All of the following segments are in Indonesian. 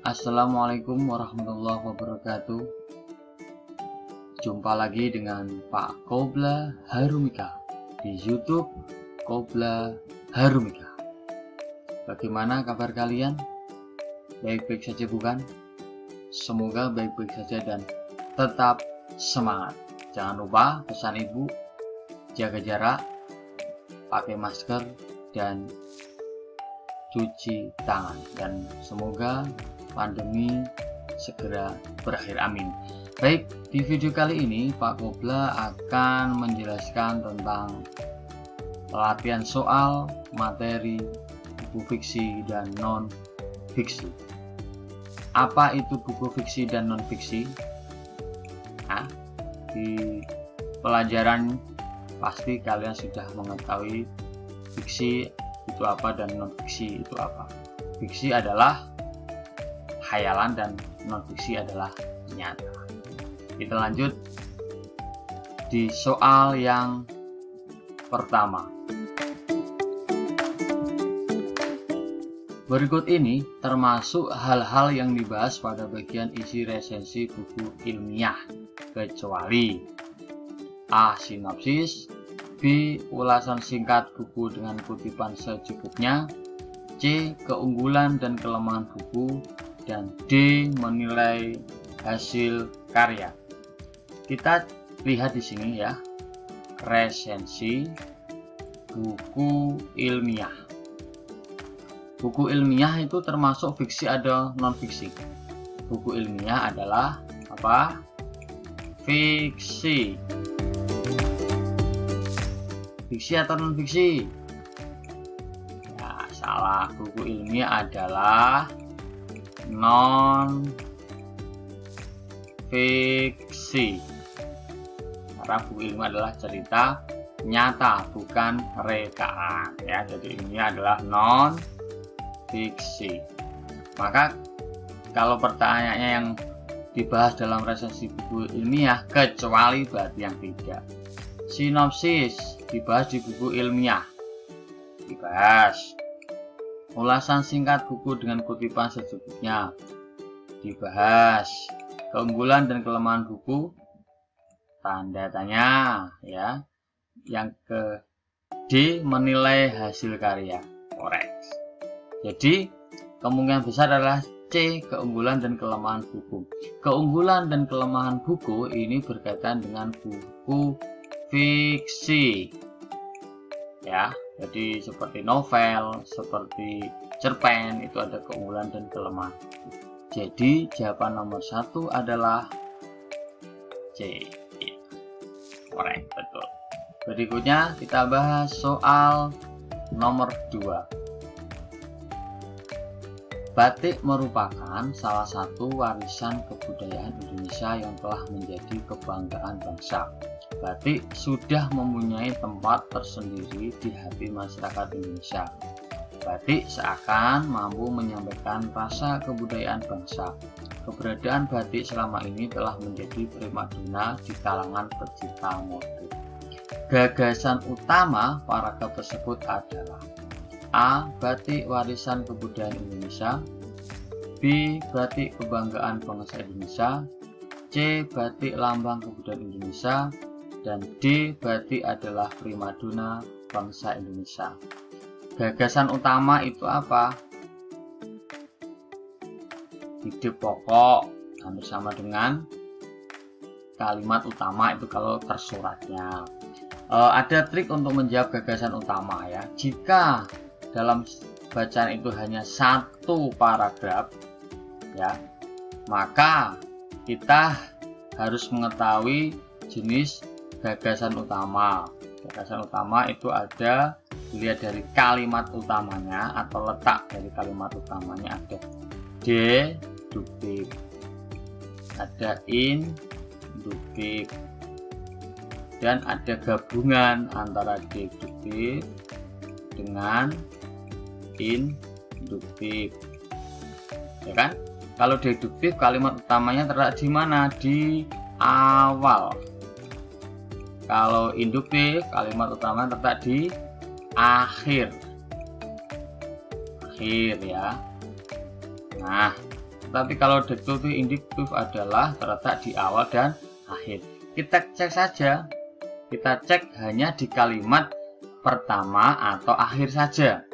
Assalamualaikum warahmatullahi wabarakatuh. Jumpa lagi dengan Pak Qobla Harumika di YouTube Qobla Harumika. Bagaimana kabar kalian? Baik-baik saja bukan? Semoga baik-baik saja dan tetap semangat. Jangan lupa pesan ibu, jaga jarak, pakai masker, dan cuci tangan. Dan semoga pandemi segera berakhir, amin. Baik, di video kali ini Pak Qobla akan menjelaskan tentang latihan soal materi buku fiksi dan non fiksi. Apa itu buku fiksi dan non fiksi? Nah, di pelajaran pasti kalian sudah mengetahui fiksi itu apa dan non fiksi itu apa. Fiksi adalah khayalan dan non fiksi adalah nyata. Kita lanjut di soal yang pertama. Berikut ini termasuk hal-hal yang dibahas pada bagian isi resensi buku ilmiah, kecuali A. Sinopsis, B. Ulasan singkat buku dengan kutipan secukupnya, C. Keunggulan dan kelemahan buku, dan D. Menilai hasil karya. Kita lihat di sini ya, resensi buku ilmiah. Buku ilmiah itu termasuk fiksi atau non fiksi? Buku ilmiah adalah apa? Fiksi. Fiksi atau non fiksi? Ya, salah. Buku ilmiah adalah non fiksi. Karena buku ilmiah adalah cerita nyata, bukan rekaan ya. Jadi ini adalah non fiksi. Maka kalau pertanyaannya yang dibahas dalam resensi buku ilmiah, kecuali berarti yang tidak. Sinopsis dibahas di buku ilmiah, dibahas. Ulasan singkat buku dengan kutipan secukupnya, dibahas. Keunggulan dan kelemahan buku, tanda tanya ya. Yang ke D, menilai hasil karya, korek. Jadi kemungkinan besar adalah C, keunggulan dan kelemahan buku. Keunggulan dan kelemahan buku ini berkaitan dengan buku fiksi ya. Jadi seperti novel, seperti cerpen, itu ada keunggulan dan kelemahan. Jadi jawaban nomor 1 adalah C. Korek, betul. Berikutnya kita bahas soal nomor 2. Batik merupakan salah satu warisan kebudayaan Indonesia yang telah menjadi kebanggaan bangsa. Batik sudah mempunyai tempat tersendiri di hati masyarakat Indonesia. Batik seakan mampu menyampaikan rasa kebudayaan bangsa. Keberadaan batik selama ini telah menjadi primadona di kalangan pecinta motif. Gagasan utama paragraf tersebut adalah A. Batik warisan kebudayaan Indonesia, B. Batik kebanggaan bangsa Indonesia, C. Batik lambang kebudayaan Indonesia, dan D. Batik adalah primadona bangsa Indonesia. Gagasan utama itu apa? Ide pokok, hampir sama dengan kalimat utama itu kalau tersuratnya. Ada trik untuk menjawab gagasan utama ya. Jika dalam bacaan itu hanya satu paragraf ya, maka kita harus mengetahui jenis gagasan utama. Gagasan utama itu ada, dilihat dari kalimat utamanya atau letak dari kalimat utamanya. Ada deduktif, ada induktif, dan ada gabungan antara deduktif dengan induktif, ya kan? Kalau deduktif kalimat utamanya terletak di mana? Di awal. Kalau induktif kalimat utama terletak di akhir ya. Nah, Tapi kalau deduktif induktif adalah terletak di awal dan akhir. Kita cek saja, kita cek hanya di kalimat pertama atau akhir saja.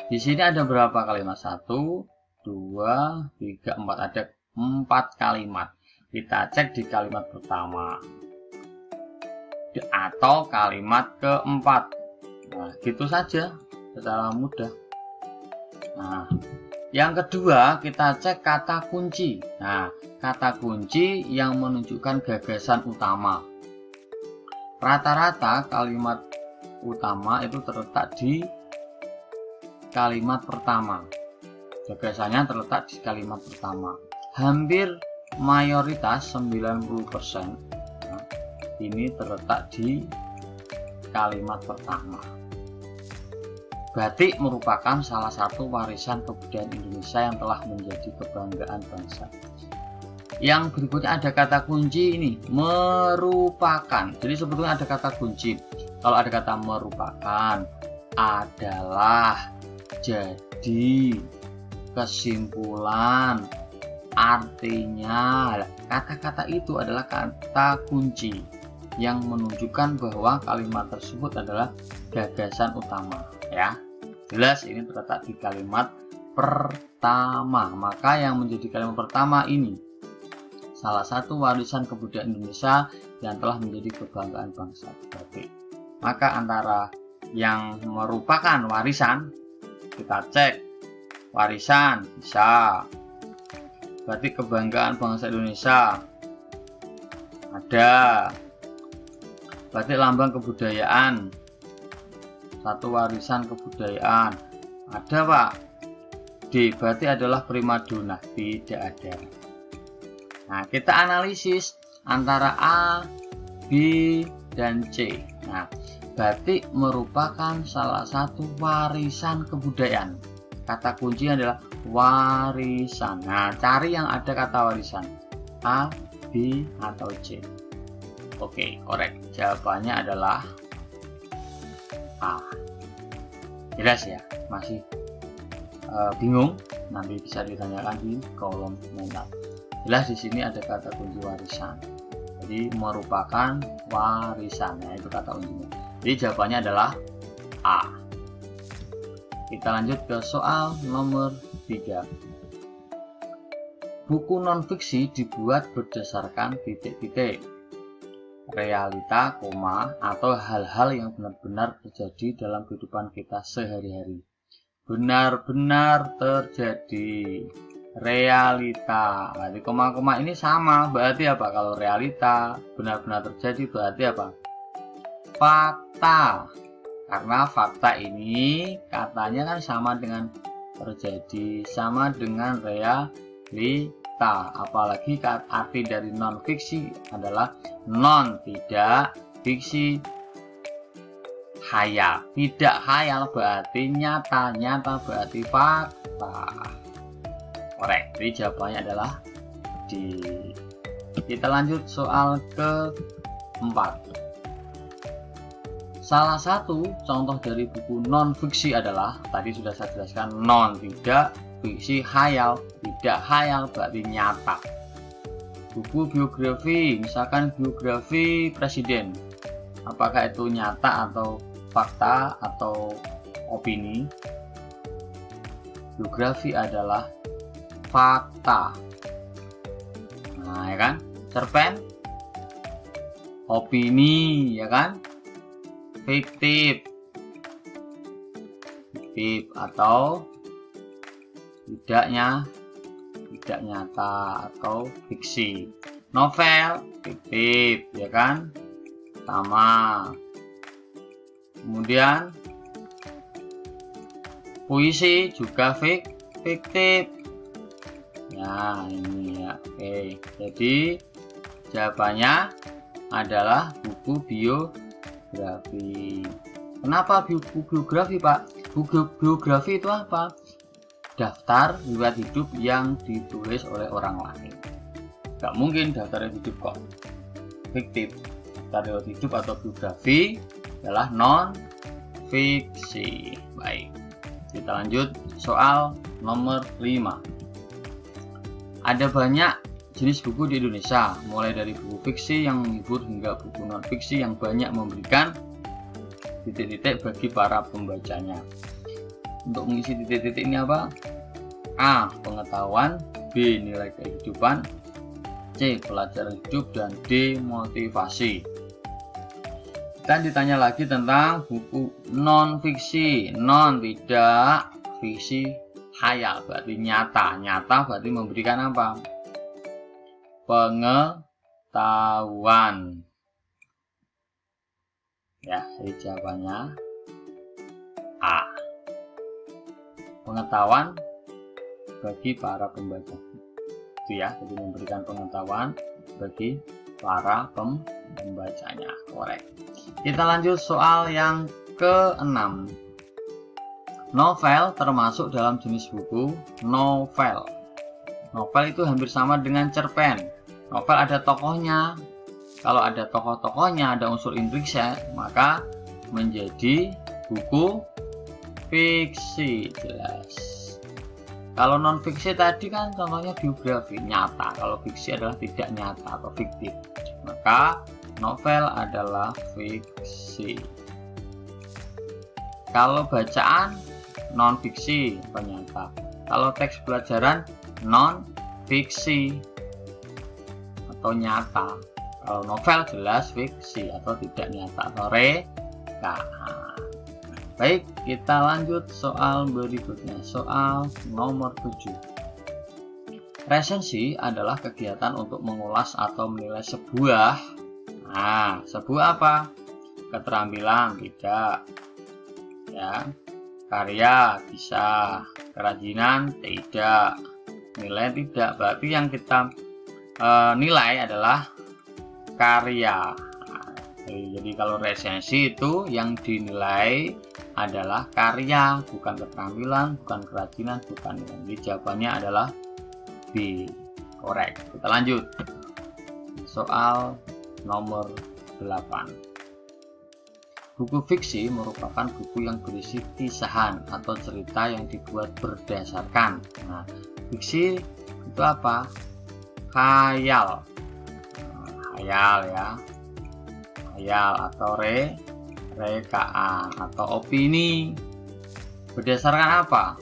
Di sini ada berapa kalimat? 1, 2, 3, 4. Ada 4 kalimat. Kita cek di kalimat pertama atau kalimat keempat. Nah, gitu saja secara mudah. Nah, yang kedua kita cek kata kunci. Nah, kata kunci yang menunjukkan gagasan utama. Rata-rata kalimat utama itu terletak di kalimat pertama. Gagasannya terletak di kalimat pertama. Hampir mayoritas 90% ini terletak di kalimat pertama. Batik merupakan salah satu warisan kebudayaan Indonesia yang telah menjadi kebanggaan bangsa. Yang berikutnya ada kata kunci ini, merupakan. Jadi sebetulnya ada kata kunci. Kalau ada kata merupakan, adalah, jadi, kesimpulan, artinya. Kata-kata itu adalah kata kunci yang menunjukkan bahwa kalimat tersebut adalah gagasan utama, ya. Jelas ini terletak di kalimat pertama. Maka yang menjadi kalimat pertama ini salah satu warisan kebudayaan Indonesia yang telah menjadi kebanggaan bangsa. Batik. Maka antara yang merupakan warisan, kita cek warisan bisa. Berarti kebanggaan bangsa Indonesia ada. Berarti lambang kebudayaan, satu warisan kebudayaan ada, Pak. D, berarti adalah primadona, tidak ada. Nah, kita analisis antara A, B, dan C. Nah, batik merupakan salah satu warisan kebudayaan. Kata kunci adalah warisan. Nah, cari yang ada kata warisan. A, B, atau C. Oke, korek. Jawabannya adalah A. Jelas ya? Masih bingung? Nanti bisa ditanyakan di kolom komentar. Jelas di sini ada kata kunci warisan. Jadi merupakan warisan, ya, itu kata kuncinya. Jadi jawabannya adalah A. Kita lanjut ke soal nomor 3. Buku non-fiksi dibuat berdasarkan titik-titik, realita, koma, atau hal-hal yang benar-benar terjadi dalam kehidupan kita sehari-hari. Benar-benar terjadi, realita. Berarti koma-koma ini sama, berarti apa? Kalau realita benar-benar terjadi berarti apa? Fakta. Karena fakta ini katanya kan sama dengan terjadi, sama dengan realita. Apalagi arti dari non fiksi adalah non, tidak, fiksi hayal. Tidak hayal berarti nyata, nyata berarti fakta. Korek. Jadi jawabannya adalah D. Kita lanjut soal keempat. Salah satu contoh dari buku non fiksi adalah, tadi sudah saya jelaskan, non, tidak, fiksi, hayal. Tidak hayal berarti nyata. Buku biografi, misalkan biografi presiden, apakah itu nyata atau fakta atau opini? Biografi adalah fakta. Nah, ya kan? Cerpen, opini, ya kan? Fiktif, atau tidak nyata atau fiksi. Novel, fiktif, ya kan? Sama. Kemudian puisi juga fiktif. Nah, ini ya. Oke. Jadi jawabannya adalah buku biografi. Kenapa buku biografi, Pak? Buku biografi itu apa? Daftar riwayat hidup yang ditulis oleh orang lain. Gak mungkin daftar riwayat hidup kok fiktif. Daftar riwayat hidup atau biografi adalah non fiksi. Baik, kita lanjut soal nomor 5. Ada banyak jenis buku di Indonesia, mulai dari buku fiksi yang menghibur hingga buku non-fiksi yang banyak memberikan titik-titik bagi para pembacanya. Untuk mengisi titik-titik ini apa? A. Pengetahuan, B. Nilai kehidupan, C. Pelajaran hidup, dan D. Motivasi. Kita ditanya lagi tentang buku non-fiksi. Non, tidak, fiksi, khayal, berarti nyata. Nyata berarti memberikan apa? Pengetahuan. Ya, jadi jawabannya A. Pengetahuan bagi para pembaca. Itu ya, jadi memberikan pengetahuan bagi para pembacanya. Korek. Kita lanjut soal yang ke-6. Novel termasuk dalam jenis buku novel. Novel itu hampir sama dengan cerpen. Novel ada tokohnya. Kalau ada tokoh-tokohnya, ada unsur intrinsik, maka menjadi buku fiksi. Jelas. Kalau non fiksi tadi kan contohnya biografi nyata. Kalau fiksi adalah tidak nyata atau fiktif. Maka novel adalah fiksi. Kalau bacaan non fiksi atau nyata. Kalau teks pelajaran non fiksi atau nyata. Kalau novel jelas fiksi atau tidak nyata atau rekaan. Baik, kita lanjut soal berikutnya. Soal nomor 7. Resensi adalah kegiatan untuk mengulas atau menilai sebuah. Nah, sebuah apa? Keterampilan tidak. Ya. Karya bisa, kerajinan tidak, nilai tidak. Berarti yang kita nilai adalah karya. Jadi kalau resensi itu yang dinilai adalah karya, bukan keterampilan, bukan kerajinan, bukan nilai. Jadi jawabannya adalah B. Korek. Kita lanjut. Soal nomor 8. Buku fiksi merupakan buku yang berisi kisahan atau cerita yang dibuat berdasarkan. Nah, fiksi itu apa? Khayal. Khayal ya. Khayal atau rekaan atau opini. Berdasarkan apa?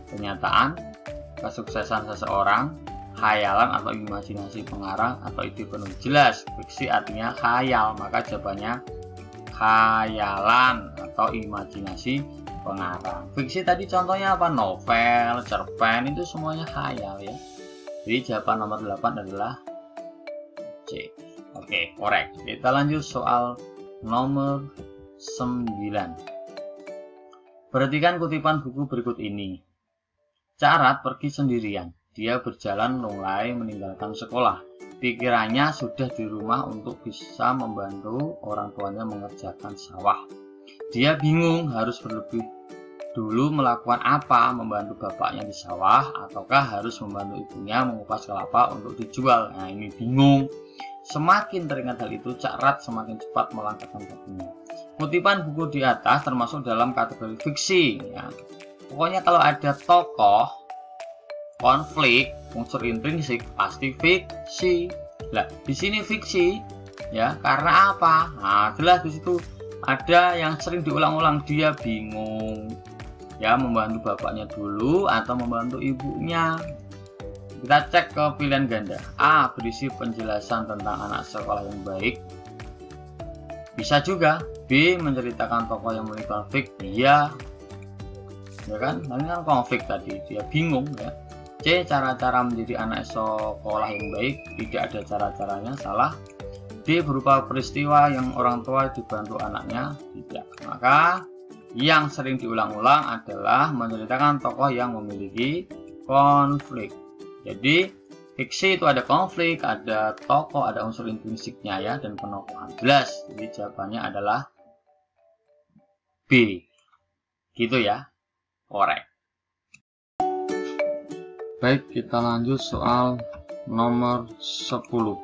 Kenyataan, kesuksesan seseorang, khayalan atau imajinasi pengarang atau ide penulis. Jelas, fiksi artinya khayal, maka jawabannya khayalan atau imajinasi pengarang. Fiksi tadi contohnya apa? Novel, cerpen, itu semuanya khayal ya. Jadi jawaban nomor 8 adalah C. Oke, korek. Kita lanjut soal nomor 9. Perhatikan kutipan buku berikut ini. Carat pergi sendirian. Dia berjalan mulai meninggalkan sekolah. Pikirannya sudah di rumah untuk bisa membantu orang tuanya mengerjakan sawah. Dia bingung harus berlebih dulu melakukan apa, membantu bapaknya di sawah ataukah harus membantu ibunya mengupas kelapa untuk dijual. Nah, ini bingung. Semakin teringat hal itu, Carat semakin cepat melangkahkan kakinya. Kutipan buku di atas termasuk dalam kategori fiksi. Ya. Pokoknya kalau ada tokoh konflik, unsur intrinsik pasti fiksi. Lah, di sini fiksi ya, karena apa? Nah, jelas di situ ada yang sering diulang-ulang, dia bingung. Ya, membantu bapaknya dulu atau membantu ibunya. Kita cek ke pilihan ganda. A. Berisi penjelasan tentang anak sekolah yang baik. Bisa juga. B. Menceritakan tokoh yang memiliki konflik. Iya. Ya kan? Ini kan konflik tadi. Dia bingung ya. C. Cara-cara menjadi anak sekolah yang baik. Tidak ada cara-caranya, salah. D. Berupa peristiwa yang orang tua dibantu anaknya. Tidak. Maka yang sering diulang-ulang adalah menceritakan tokoh yang memiliki konflik. Jadi fiksi itu ada konflik, ada tokoh, ada unsur intrinsiknya ya, dan penokohan. Jelas. Jadi jawabannya adalah B. Gitu ya. Korek. Baik, kita lanjut soal nomor 10.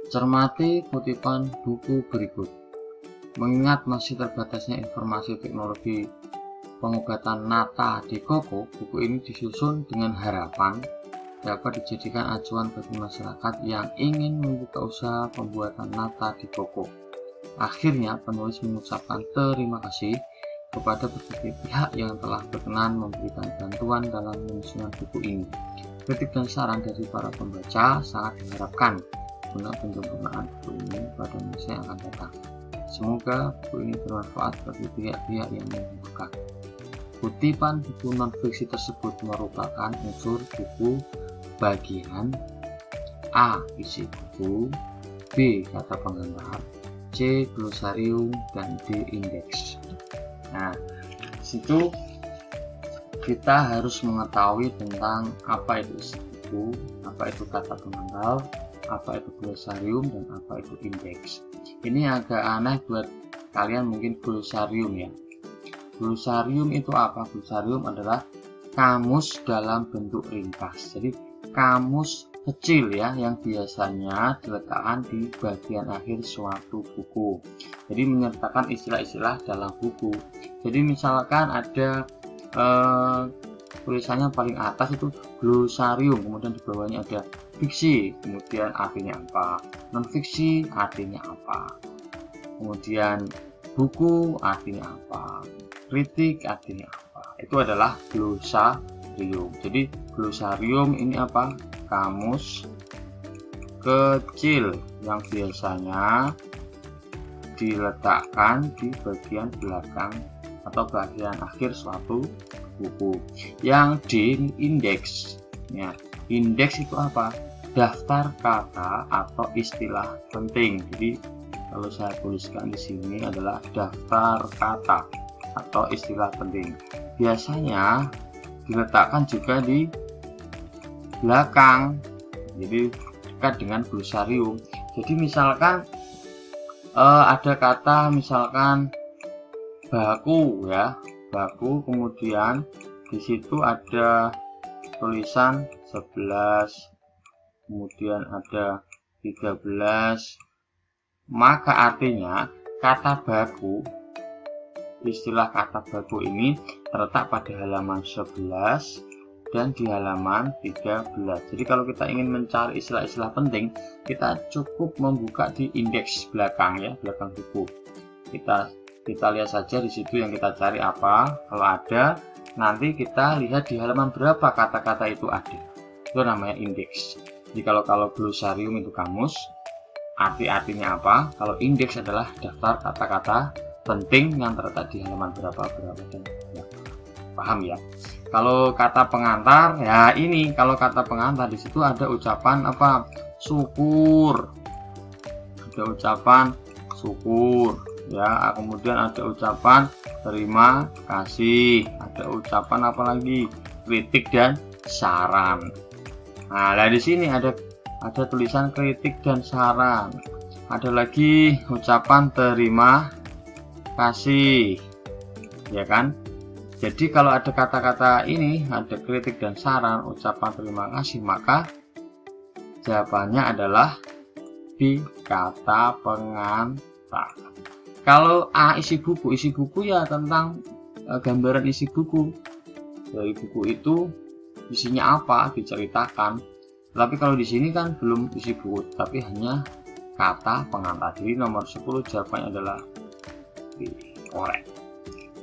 Cermati kutipan buku berikut. Mengingat masih terbatasnya informasi teknologi pengobatan nata di koko, buku ini disusun dengan harapan dapat dijadikan acuan bagi masyarakat yang ingin membuka usaha pembuatan nata di koko. Akhirnya, penulis mengucapkan terima kasih kepada berbagai pihak yang telah berkenan memberikan bantuan dalam penyusunan buku ini. Kritik dan saran dari para pembaca sangat diharapkan guna penyempurnaan buku ini pada masa yang akan datang. Semoga buku ini bermanfaat bagi pihak-pihak yang membutuhkan. Kutipan buku non-fiksi tersebut merupakan unsur buku bagian A. Isi buku, B. Kata pengantar, C. Glosarium, dan D. Indeks. Nah, situ kita harus mengetahui tentang apa itu isi buku, apa itu kata pengantar, apa itu glosarium, dan apa itu indeks. Ini agak aneh buat kalian mungkin glosarium ya. Glosarium itu apa? Glosarium adalah kamus dalam bentuk ringkas. Jadi kamus kecil ya, yang biasanya diletakkan di bagian akhir suatu buku. Jadi menyertakan istilah-istilah dalam buku. Jadi misalkan ada tulisannya paling atas itu glosarium, kemudian di bawahnya ada fiksi, kemudian artinya apa, non fiksi artinya apa, kemudian buku artinya apa, kritik artinya apa. Itu adalah glosarium. Jadi glosarium ini apa? Kamus kecil yang biasanya diletakkan di bagian belakang atau bagian akhir suatu buku. Yang D, indeks. Ya, indeks itu apa? Daftar kata atau istilah penting. Jadi kalau saya tuliskan di sini adalah daftar kata atau istilah penting. Biasanya diletakkan juga di belakang, jadi dekat dengan glosarium. Jadi misalkan ada kata misalkan baku ya, baku, kemudian di situ ada tulisan 11, kemudian ada 13, maka artinya kata baku, istilah kata baku ini terletak pada halaman 11 dan di halaman 13. Jadi kalau kita ingin mencari istilah-istilah penting, kita cukup membuka di indeks belakang ya, belakang buku. Kita lihat saja di situ yang kita cari apa. Kalau ada, nanti kita lihat di halaman berapa kata-kata itu ada. Itu namanya indeks. Jadi kalau glosarium itu kamus, artinya apa. Kalau indeks adalah daftar kata-kata penting yang terletak di halaman berapa dan ya. Paham ya? Kalau kata pengantar ya ini, kalau kata pengantar di situ ada ucapan apa? Syukur. Ada ucapan syukur ya, kemudian ada ucapan terima kasih, ada ucapan apa lagi? Kritik dan saran. Nah, di sini ada tulisan kritik dan saran. Ada lagi ucapan terima kasih. Ya kan? Jadi kalau ada kata-kata ini, ada kritik dan saran, ucapan terima kasih, maka jawabannya adalah B, kata pengantar. Kalau A, isi buku ya tentang gambaran isi buku. Dari buku itu isinya apa diceritakan. Tapi kalau di sini kan belum isi buku, tapi hanya kata pengantar. Jadi nomor 10 jawabannya adalah B, korek.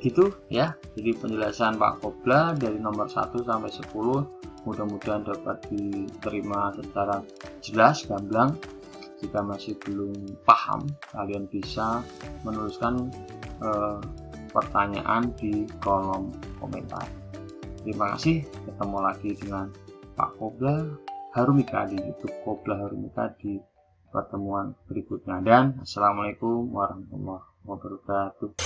Gitu ya, jadi penjelasan Pak Kobla dari nomor 1 sampai 10 mudah-mudahan dapat diterima secara jelas, gamblang. Jika masih belum paham, kalian bisa menuliskan pertanyaan di kolom komentar. Terima kasih, ketemu lagi dengan Pak Kobla Harumika di YouTube Kobla Harumika di pertemuan berikutnya, dan assalamualaikum warahmatullahi wabarakatuh.